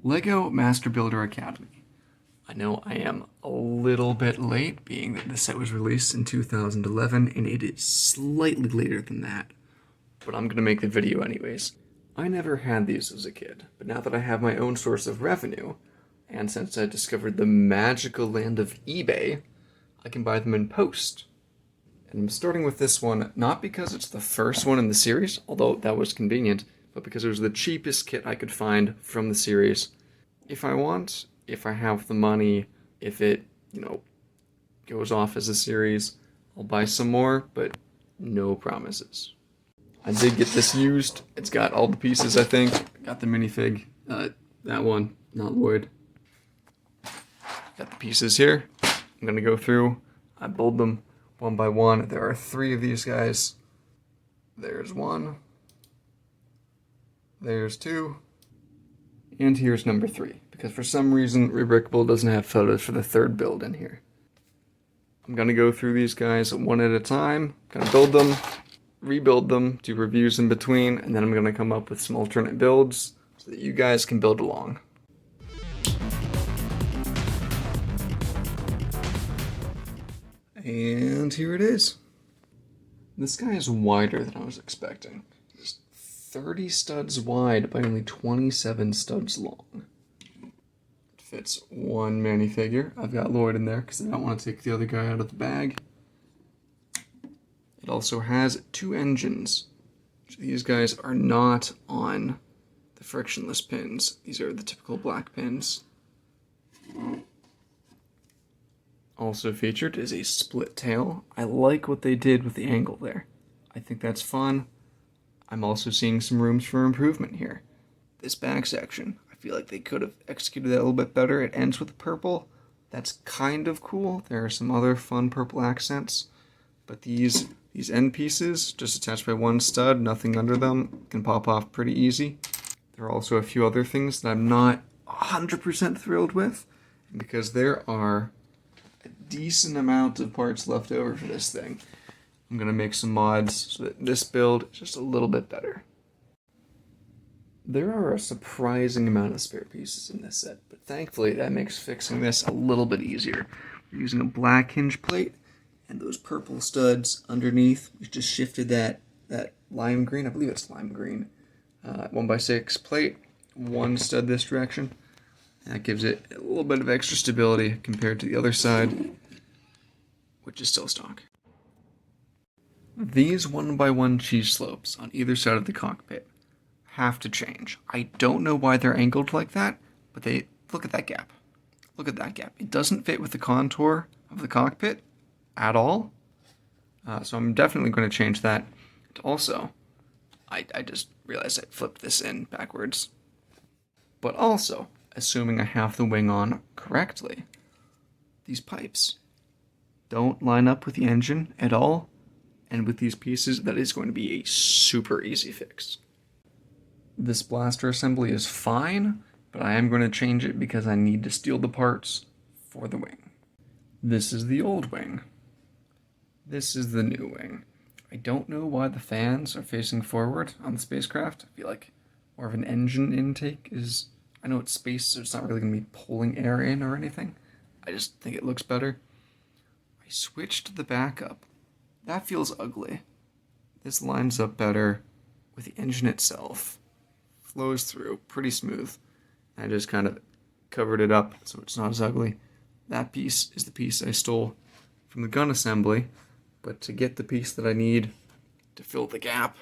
LEGO Master Builder Academy. I know I am a little bit late, being that the set was released in 2011, and it is slightly later than that. But I'm gonna make the video anyways. I never had these as a kid, but now that I have my own source of revenue, and since I discovered the magical land of eBay, I can buy them in post. And I'm starting with this one, not because it's the first one in the series, although that was convenient, but because it was the cheapest kit I could find from the series. If I want, if I have the money, if it, goes off as a series, I'll buy some more, but no promises. I did get this used. It's got all the pieces, I think. Got the minifig. That one, not Lloyd. Got the pieces here. I'm gonna go through. I build them one by one. There are 3 of these guys. There's 1. There's 2. And here's number 3. Because for some reason, Rebrickable doesn't have photos for the 3rd build in here. I'm gonna go through these guys one at a time. Gonna build them, rebuild them, do reviews in between, and then I'm gonna come up with some alternate builds so that you guys can build along. And here it is. This guy is wider than I was expecting. It's 30 studs wide by only 27 studs long. It fits 1 minifigure. I've got Lloyd in there because I don't want to take the other guy out of the bag. It also has 2 engines. These guys are not on the frictionless pins. These are the typical black pins. Also featured is a split tail. I like what they did with the angle there. I think that's fun. I'm also seeing some rooms for improvement here. This back section, I feel like they could have executed that a little bit better. It ends with purple. That's kind of cool. There are some other fun purple accents. But these end pieces, just attached by 1 stud, nothing under them, can pop off pretty easy. There are also a few other things that I'm not 100% thrilled with, because there are decent amount of parts left over for this thing. I'm gonna make some mods so that this build is just a little bit better. There are a surprising amount of spare pieces in this set, but thankfully that makes fixing this a little bit easier. We're using a black hinge plate and those purple studs underneath. We just shifted that lime green, I believe it's lime green, 1x6 plate, 1 stud this direction. That gives it a little bit of extra stability compared to the other side, which is still stock. These 1x1 cheese slopes on either side of the cockpit have to change. I don't know why they're angled like that, but look at that gap. Look at that gap. It doesn't fit with the contour of the cockpit at all. So I'm definitely going to change that. And also, I just realized I flipped this in backwards. But also, assuming I have the wing on correctly, these pipes don't line up with the engine at all, and with these pieces, that is going to be a super easy fix. This blaster assembly is fine, but I am going to change it because I need to steal the parts for the wing. This is the old wing. This is the new wing. I don't know why the fans are facing forward on the spacecraft. I feel like more of an engine intake is... I know it's space, so it's not really going to be pulling air in or anything. I just think it looks better. I switched to the backup. That feels ugly. This lines up better with the engine itself. Flows through pretty smooth. I just kind of covered it up so it's not as ugly. That piece is the piece I stole from the gun assembly, but to get the piece that I need to fill the gap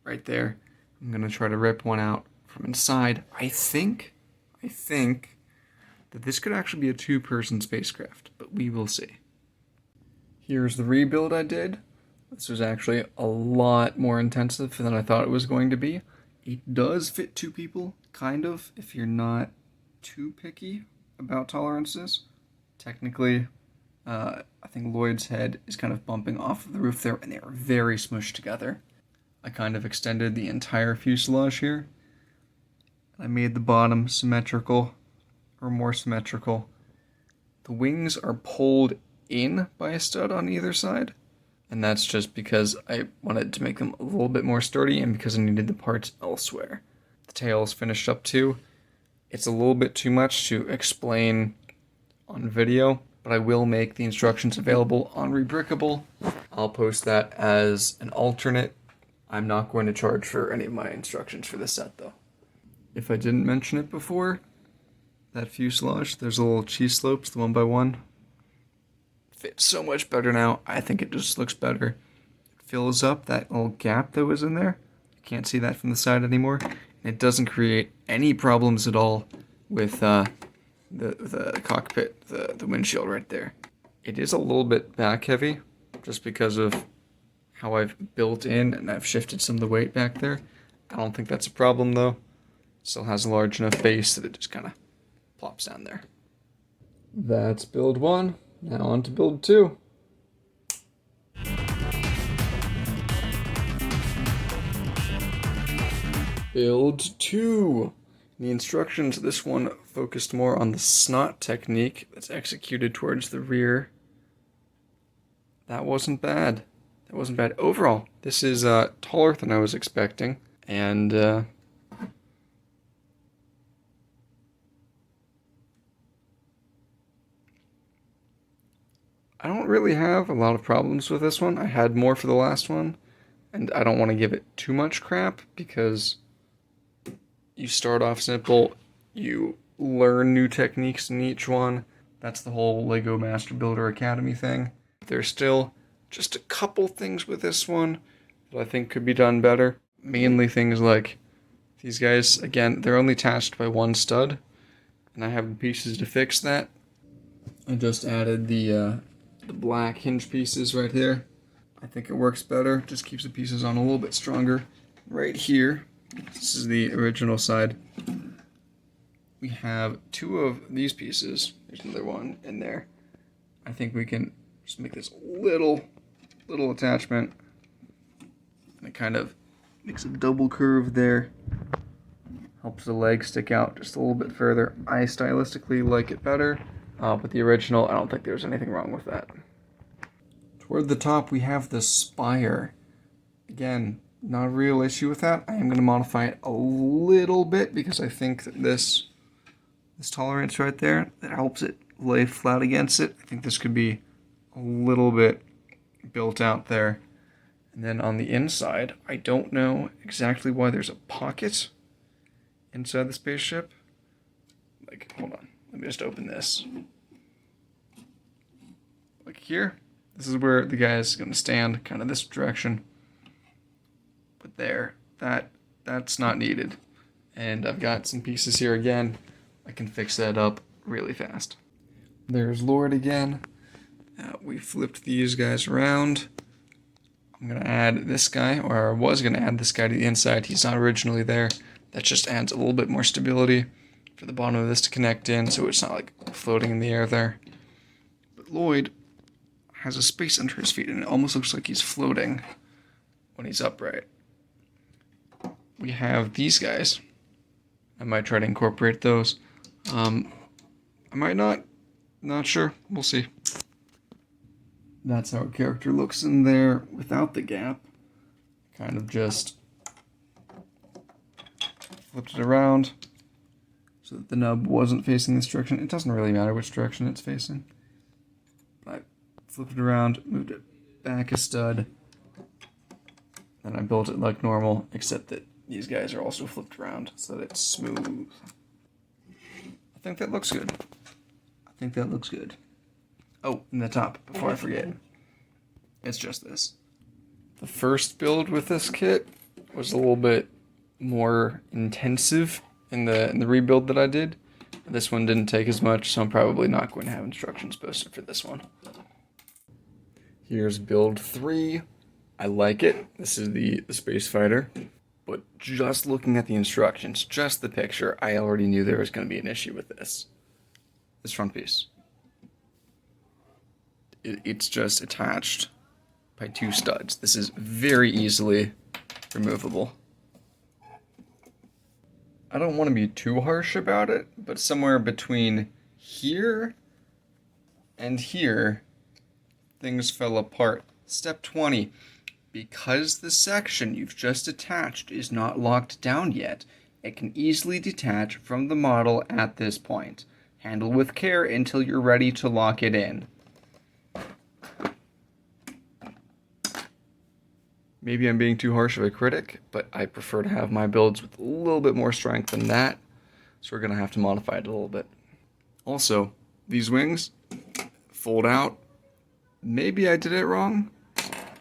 right there, I'm going to try to rip one out from inside. I think that this could actually be a 2-person spacecraft, but we will see. Here's the rebuild I did. This was actually a lot more intensive than I thought it was going to be. It does fit 2 people, kind of, if you're not too picky about tolerances. Technically, I think Lloyd's head is kind of bumping off of the roof there, and they are very smushed together. I kind of extended the entire fuselage here. I made the bottom symmetrical, or more symmetrical. The wings are pulled in by a stud on either side, and that's just because I wanted to make them a little bit more sturdy and because I needed the parts elsewhere. The tail is finished up too. It's a little bit too much to explain on video, but I will make the instructions available on Rebrickable. I'll post that as an alternate. I'm not going to charge for any of my instructions for this set though. If I didn't mention it before, that fuselage, there's a little cheese slopes, the 1x1. Fits so much better now. I think it just looks better. It fills up that little gap that was in there. You can't see that from the side anymore. And it doesn't create any problems at all with the cockpit, the windshield right there. It is a little bit back heavy just because of how I've built in and I've shifted some of the weight back there. I don't think that's a problem though. Still has a large enough base that it just kind of plops down there. That's build 1. Now on to build 2. Build 2. The instructions, this one focused more on the snot technique that's executed towards the rear. That wasn't bad. That wasn't bad. Overall, this is taller than I was expecting. And I don't really have a lot of problems with this one. I had more for the last one, and I don't want to give it too much crap because you start off simple, you learn new techniques in each one. That's the whole LEGO Master Builder Academy thing. There's still just a couple things with this one that I think could be done better. Mainly things like these guys, again, they're only attached by one stud, and I have the pieces to fix that. I just added the black hinge pieces right here. I think it works better, just keeps the pieces on a little bit stronger. Right here, this is the original side. We have 2 of these pieces. There's another one in there. I think we can just make this little attachment. And it kind of makes a double curve there. Helps the leg stick out just a little bit further. I stylistically like it better. But the original, I don't think there's anything wrong with that. Toward the top, we have the spire. Again, not a real issue with that. I am going to modify it a little bit because I think that this tolerance right there, that helps it lay flat against it. I think this could be a little bit built out there. And then on the inside, I don't know exactly why there's a pocket inside the spaceship. Like, hold on. Let me just open this. Like here, this is where the guy is going to stand, kind of this direction. But there, that's not needed. And I've got some pieces here again. I can fix that up really fast. There's Lord again. We flipped these guys around. I'm going to add this guy, or I was going to add this guy to the inside. He's not originally there. That just adds a little bit more stability for the bottom of this to connect in, so it's not like floating in the air there. But Lloyd has a space under his feet, and it almost looks like he's floating when he's upright. We have these guys. I might try to incorporate those. I might not sure. We'll see. That's how a character looks in there without the gap. Kind of just flipped it around so that the nub wasn't facing this direction. It doesn't really matter which direction it's facing. I flipped it around, moved it back a stud, and I built it like normal, except that these guys are also flipped around so that it's smooth. I think that looks good. Oh, and the top, before I forget, it's just this. The first build with this kit was a little bit more intensive in the rebuild that I did. This one didn't take as much, so I'm probably not going to have instructions posted for this one. Here's build 3. I like it. This is the space fighter. But just looking at the instructions, just the picture, I already knew there was going to be an issue with this. This front piece. It's just attached by 2 studs. This is very easily removable. I don't want to be too harsh about it, but somewhere between here and here, things fell apart. Step 20. Because the section you've just attached is not locked down yet, It can easily detach from the model at this point. Handle with care until you're ready to lock it in. Maybe I'm being too harsh of a critic, but I prefer to have my builds with a little bit more strength than that, so we're going to have to modify it a little bit. Also, these wings fold out. Maybe I did it wrong,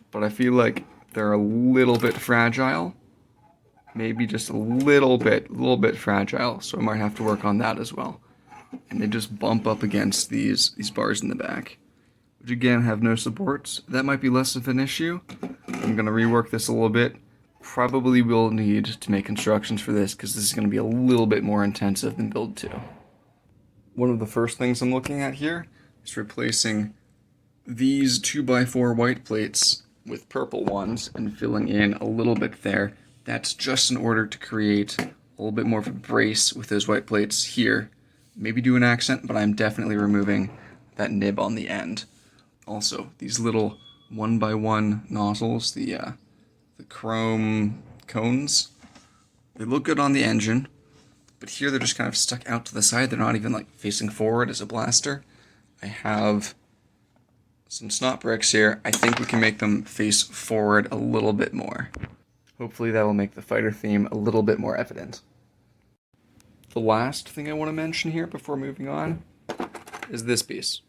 but I feel like they're a little bit fragile. Maybe just a little bit fragile, so I might have to work on that as well. And they just bump up against these bars in the back, which again have no supports. That might be less of an issue. I'm going to rework this a little bit. Probably will need to make instructions for this because this is going to be a little bit more intensive than build 2. One of the first things I'm looking at here is replacing these 2x4 white plates with purple ones and filling in a little bit there. That's just in order to create a little bit more of a brace with those white plates here. Maybe do an accent, but I'm definitely removing that nib on the end. Also, these little 1x1 nozzles, the chrome cones, they look good on the engine, but here they're just kind of stuck out to the side. They're not even like facing forward as a blaster. I have some snot bricks here. I think we can make them face forward a little bit more. Hopefully that'll make the fighter theme a little bit more evident. The last thing I want to mention here before moving on is this piece.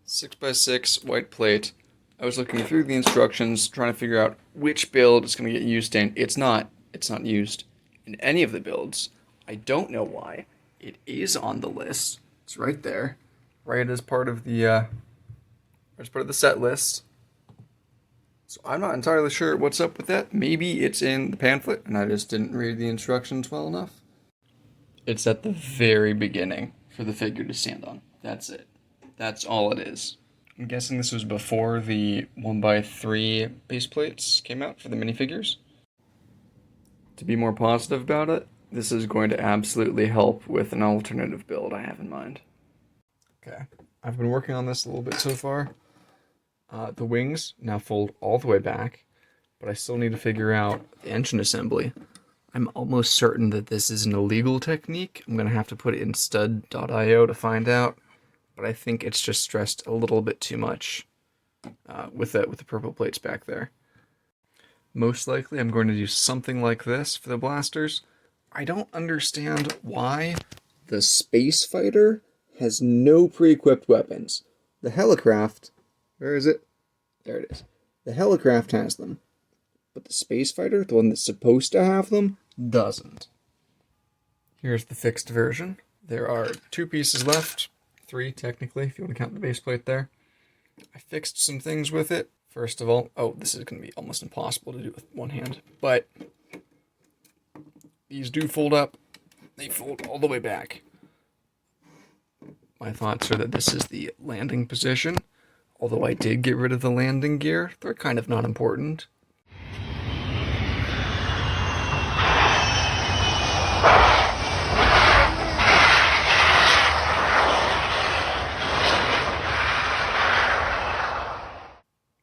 6x6 white plate. I was looking through the instructions, trying to figure out which build is going to get used in. It's not used in any of the builds. I don't know why. It is on the list. It's right there, right as part of the set list. So I'm not entirely sure what's up with that. Maybe it's in the pamphlet and I just didn't read the instructions well enough. It's at the very beginning for the figure to stand on. That's it. That's all it is. I'm guessing this was before the 1x3 base plates came out for the minifigures. To be more positive about it, this is going to absolutely help with an alternative build I have in mind. Okay, I've been working on this a little bit so far. The wings now fold all the way back, but I still need to figure out the engine assembly. I'm almost certain that this is an illegal technique. I'm going to have to put it in stud.io to find out, but I think it's just stressed a little bit too much with the purple plates back there. Most likely I'm going to do something like this for the blasters. I don't understand why the space fighter has no pre-equipped weapons. The Helicraft, where is it? There it is. The Helicraft has them. But the space fighter, the one that's supposed to have them, doesn't. Here's the fixed version. There are 2 pieces left. 3, technically, if you want to count the base plate there. I fixed some things with it. First of all, this is going to be almost impossible to do with one hand, but these do fold up. They fold all the way back. My thoughts are that this is the landing position. Although I did get rid of the landing gear, they're kind of not important.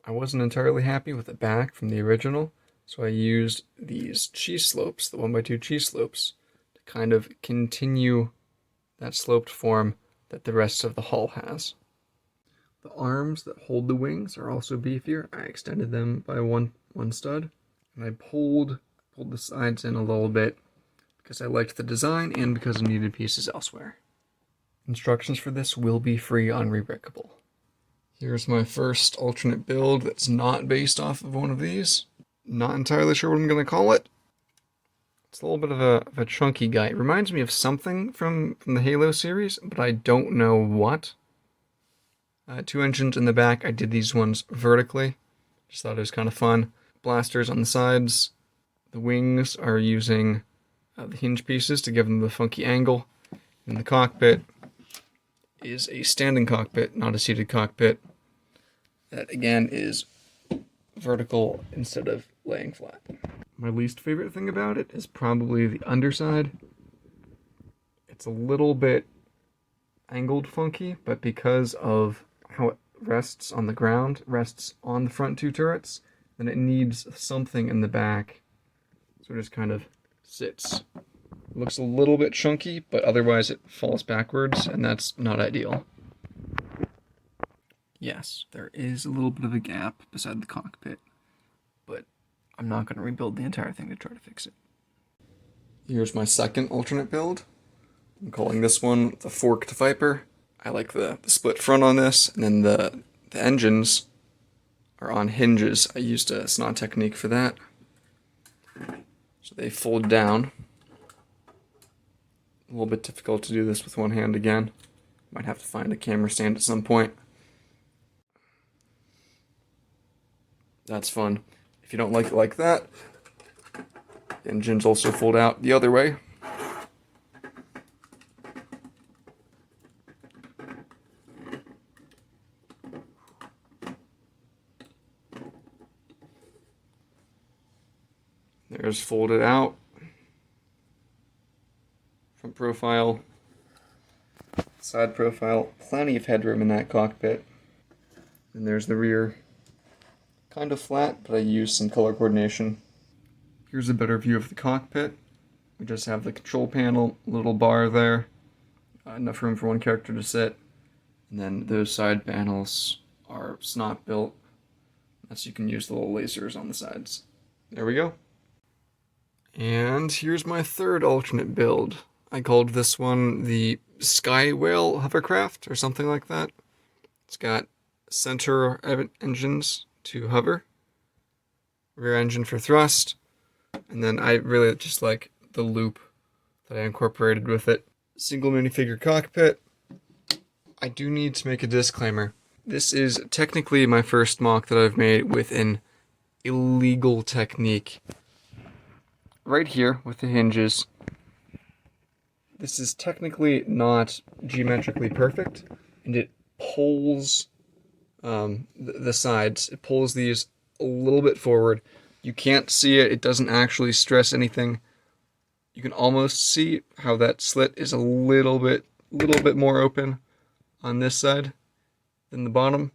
I wasn't entirely happy with the back from the original, so I used these cheese slopes, the 1x2 cheese slopes, to kind of continue that sloped form that the rest of the hull has. The arms that hold the wings are also beefier. I extended them by one stud, and I pulled the sides in a little bit because I liked the design and because I needed pieces elsewhere. Instructions for this will be free on Rebrickable. Here's my first alternate build that's not based off of one of these. Not entirely sure what I'm going to call it. It's a little bit of a chunky guy. It reminds me of something from the Halo series, but I don't know what. 2 engines in the back. I did these ones vertically. Just thought it was kind of fun. Blasters on the sides. The wings are using the hinge pieces to give them the funky angle. And the cockpit is a standing cockpit, not a seated cockpit. That again is vertical instead of laying flat. My least favorite thing about it is probably the underside. It's a little bit angled funky, but because of how it rests on the ground, rests on the front 2 turrets, then it needs something in the back, so it just kind of sits It looks a little bit chunky, but otherwise it falls backwards, and that's not ideal. Yes, there is a little bit of a gap beside the cockpit, but I'm not going to rebuild the entire thing to try to fix it. Here's my second alternate build. I'm calling this one the Forked Viper. I like the split front on this, and then the engines are on hinges. I used a snod technique for that. So they fold down. A little bit difficult to do this with one hand again. Might have to find a camera stand at some point. That's fun. If you don't like it like that, the engines also fold out the other way. There's folded out. Front profile. Side profile. Plenty of headroom in that cockpit. And there's the rear. Kind of flat, but I used some color coordination. Here's a better view of the cockpit. We just have the control panel, little bar there. Enough room for one character to sit. And then those side panels are snot built. So you can use the little lasers on the sides. There we go. And here's my third alternate build. I called this one the Sky Whale hovercraft or something like that. It's got center engines to hover, rear engine for thrust, and then I really just like the loop that I incorporated with it. Single minifigure cockpit. I do need to make a disclaimer. This is technically my first MOC that I've made with an illegal technique. Right here with the hinges, this is technically not geometrically perfect, and it pulls the sides. It pulls these a little bit forward. You can't see it. It doesn't actually stress anything. You can almost see how that slit is a little bit more open on this side than the bottom.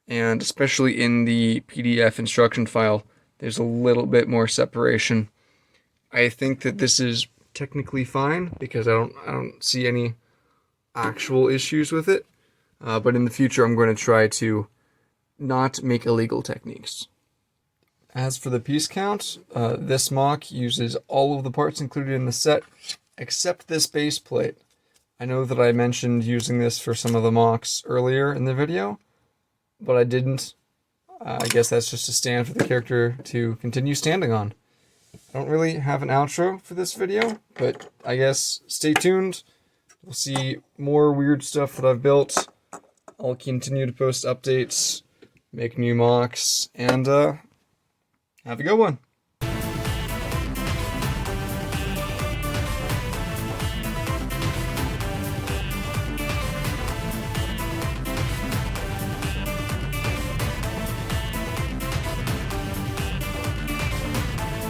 And especially in the PDF instruction file, there's a little bit more separation. I think that this is technically fine because I don't see any actual issues with it. But in the future, I'm going to try to not make illegal techniques. As for the piece count, this MOC uses all of the parts included in the set, except this base plate. I know that I mentioned using this for some of the MOCs earlier in the video, but I didn't. I guess that's just a stand for the character to continue standing on. I don't really have an outro for this video, but I guess stay tuned. We'll see more weird stuff that I've built. I'll continue to post updates, make new MOCs, and have a good one.